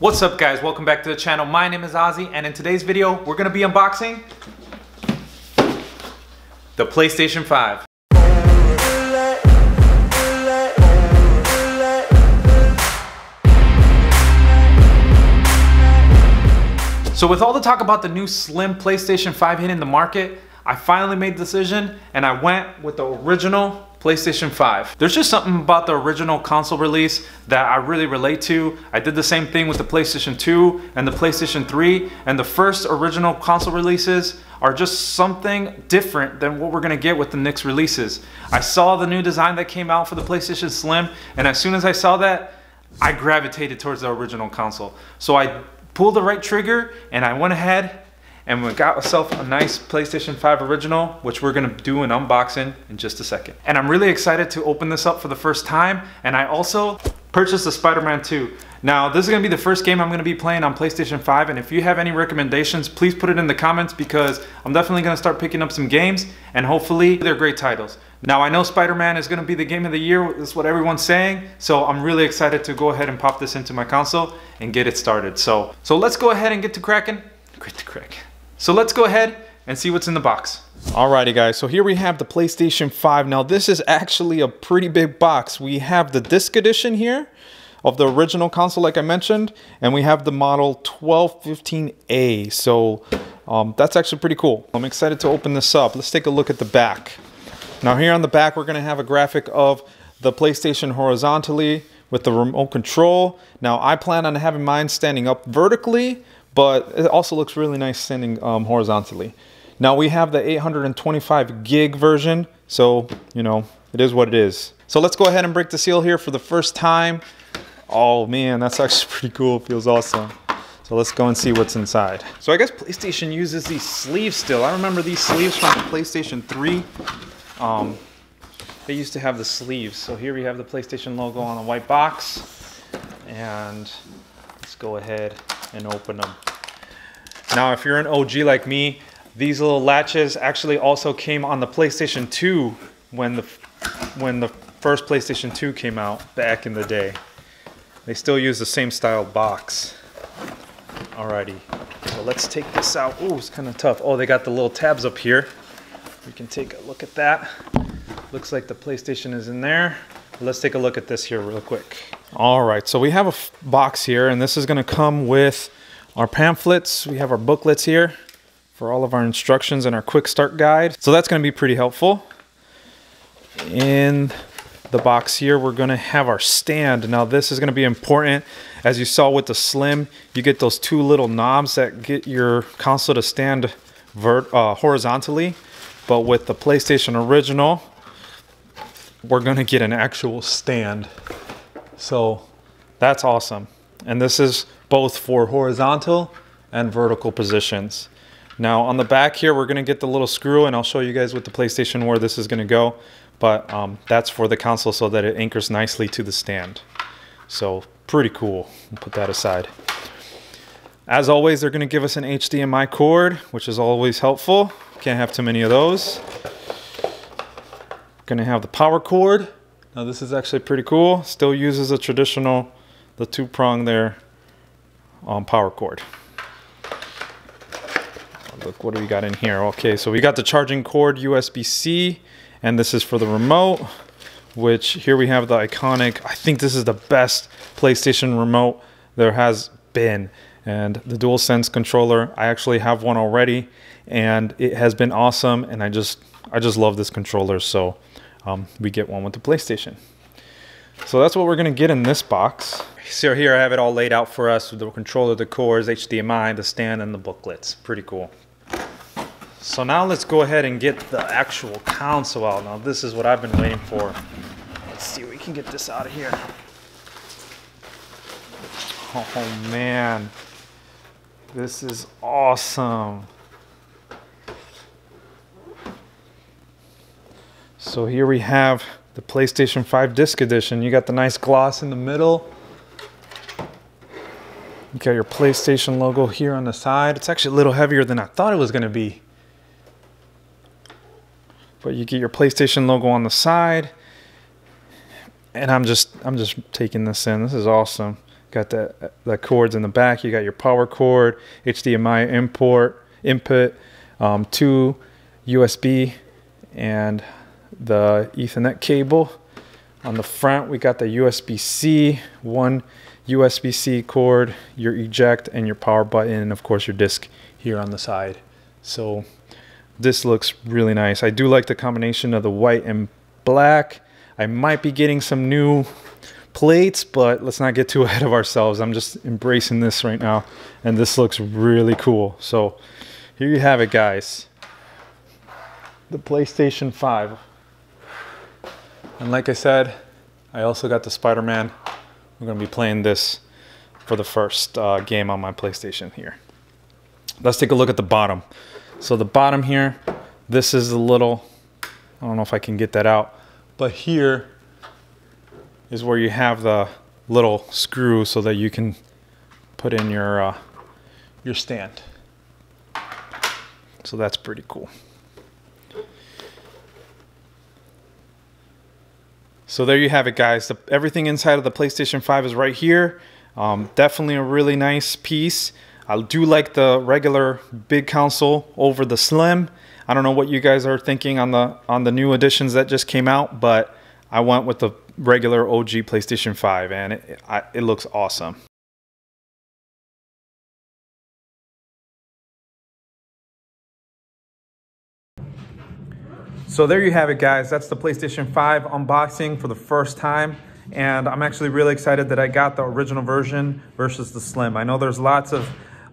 What's up guys, welcome back to the channel. My name is Ozzy and in today's video we're going to be unboxing the PlayStation 5. So with all the talk about the new slim PlayStation 5 hitting the market, I finally made the decision and I went with the original PlayStation 5. There's just something about the original console release that I really relate to. I did the same thing with the PlayStation 2 and the PlayStation 3, and the first original console releases are just something different than what we're gonna get with the next releases. I saw the new design that came out for the PlayStation Slim, and as soon as I saw that, I gravitated towards the original console. So I pulled the right trigger and I went ahead and we got ourselves a nice PlayStation 5 original, which we're gonna do an unboxing in just a second. And I'm really excited to open this up for the first time. And I also purchased the Spider-Man 2. Now, this is gonna be the first game I'm gonna be playing on PlayStation 5. And if you have any recommendations, please put it in the comments because I'm definitely gonna start picking up some games and hopefully they're great titles. Now, I know Spider-Man is gonna be the game of the year. That's what everyone's saying. So I'm really excited to go ahead and pop this into my console and get it started. So let's go ahead and get to cracking. So let's go ahead and see what's in the box. Alrighty guys, so here we have the PlayStation 5. Now this is actually a pretty big box. We have the disc edition here of the original console like I mentioned, and we have the model 1215A. So that's actually pretty cool. I'm excited to open this up. Let's take a look at the back. Now here on the back we're gonna have a graphic of the PlayStation horizontally with the remote control. Now I plan on having mine standing up vertically, but it also looks really nice standing horizontally. Now we have the 825 gig version, so you know, it is what it is. So let's go ahead and break the seal here for the first time. Oh man, that's actually pretty cool, it feels awesome. So let's go and see what's inside. So I guess PlayStation uses these sleeves still. I remember these sleeves from the PlayStation 3. They used to have the sleeves. So here we have the PlayStation logo on a white box. And let's go ahead and open them. Now if you're an OG like me, these little latches actually also came on the PlayStation 2 when the first PlayStation 2 came out back in the day. They still use the same style box. Alrighty, so let's take this out. Oh, it's kind of tough. Oh, they got the little tabs up here. We can take a look at that. Looks like the PlayStation is in there. Let's take a look at this here real quick. All right, so we have a box here, and this is gonna come with our pamphlets. We have our booklets here for all of our instructions and our quick start guide. So that's gonna be pretty helpful. In the box here, we're gonna have our stand. Now this is gonna be important. As you saw with the Slim, you get those two little knobs that get your console to stand horizontally. But with the PlayStation Original, we're gonna get an actual stand. So that's awesome. And this is both for horizontal and vertical positions. Now on the back here, we're gonna get the little screw, and I'll show you guys with the PlayStation where this is gonna go. But that's for the console so that it anchors nicely to the stand. So pretty cool. We'll put that aside. As always, they're gonna give us an HDMI cord, which is always helpful. Can't have too many of those. Gonna have the power cord. Now this is actually pretty cool. Still uses a traditional, the two-prong there power cord. Look, what do we got in here? Okay, so we got the charging cord USB-C, and this is for the remote, which here we have the iconic, I think this is the best PlayStation remote there has been. And the DualSense controller, I actually have one already, and it has been awesome, and I just love this controller, so we get one with the PlayStation. So that's what we're gonna get in this box. So here I have it all laid out for us with the controller, the cores, HDMI, the stand, and the booklets. Pretty cool. So now let's go ahead and get the actual console out. Now this is what I've been waiting for. Let's see if we can get this out of here. Oh man, this is awesome. So here we have the PlayStation 5 disc edition. You got the nice gloss in the middle. You got your PlayStation logo here on the side. It's actually a little heavier than I thought it was gonna be. But you get your PlayStation logo on the side. And I'm just taking this in. This is awesome. Got the cords in the back. You got your power cord, HDMI input, 2 USB, and the Ethernet cable. On the front, we got the USB-C, 1 USB-C cord, your eject, and your power button, and of course your disc here on the side. So this looks really nice. I do like the combination of the white and black. I might be getting some new plates, but let's not get too ahead of ourselves. I'm just embracing this right now, and this looks really cool. So here you have it, guys, the PlayStation 5. And like I said, I also got the Spider-Man. We're gonna be playing this for the first game on my PlayStation here. Let's take a look at the bottom. So the bottom here, this is a little, I don't know if I can get that out, but here is where you have the little screw so that you can put in your stand. So that's pretty cool. So there you have it, guys. Everything inside of the PlayStation 5 is right here. Definitely a really nice piece. I do like the regular big console over the Slim. I don't know what you guys are thinking on the new editions that just came out, but I went with the regular OG PlayStation 5, and it looks awesome. So there you have it, guys. That's the PlayStation 5 unboxing for the first time. And I'm actually really excited that I got the original version versus the Slim. I know there's lots of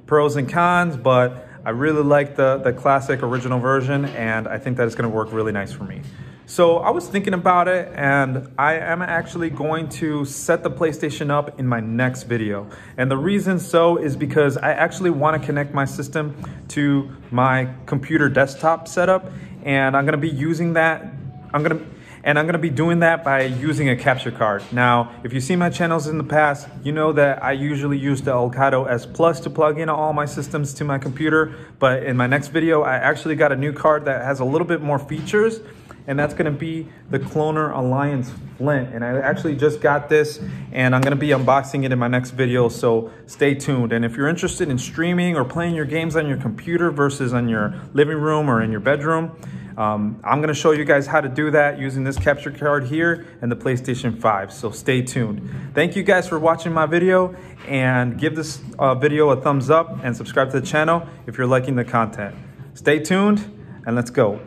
pros and cons, but I really like the classic original version, and I think that it's gonna work really nice for me. So I was thinking about it, and I am actually going to set the PlayStation up in my next video. And the reason so is because I actually want to connect my system to my computer desktop setup, and I'm going to be using that. I'm going to be doing that by using a capture card. Now, if you've seen my channels in the past, you know that I usually use the Elgato S Plus to plug in all my systems to my computer. But in my next video, I actually got a new card that has a little bit more features, and that's gonna be the Cloner Alliance Flint. And I actually just got this, and I'm gonna be unboxing it in my next video, so stay tuned. And if you're interested in streaming or playing your games on your computer versus on your living room or in your bedroom, I'm gonna show you guys how to do that using this capture card here and the PlayStation 5, so stay tuned. Thank you guys for watching my video, and give this video a thumbs up and subscribe to the channel if you're liking the content. Stay tuned, and let's go.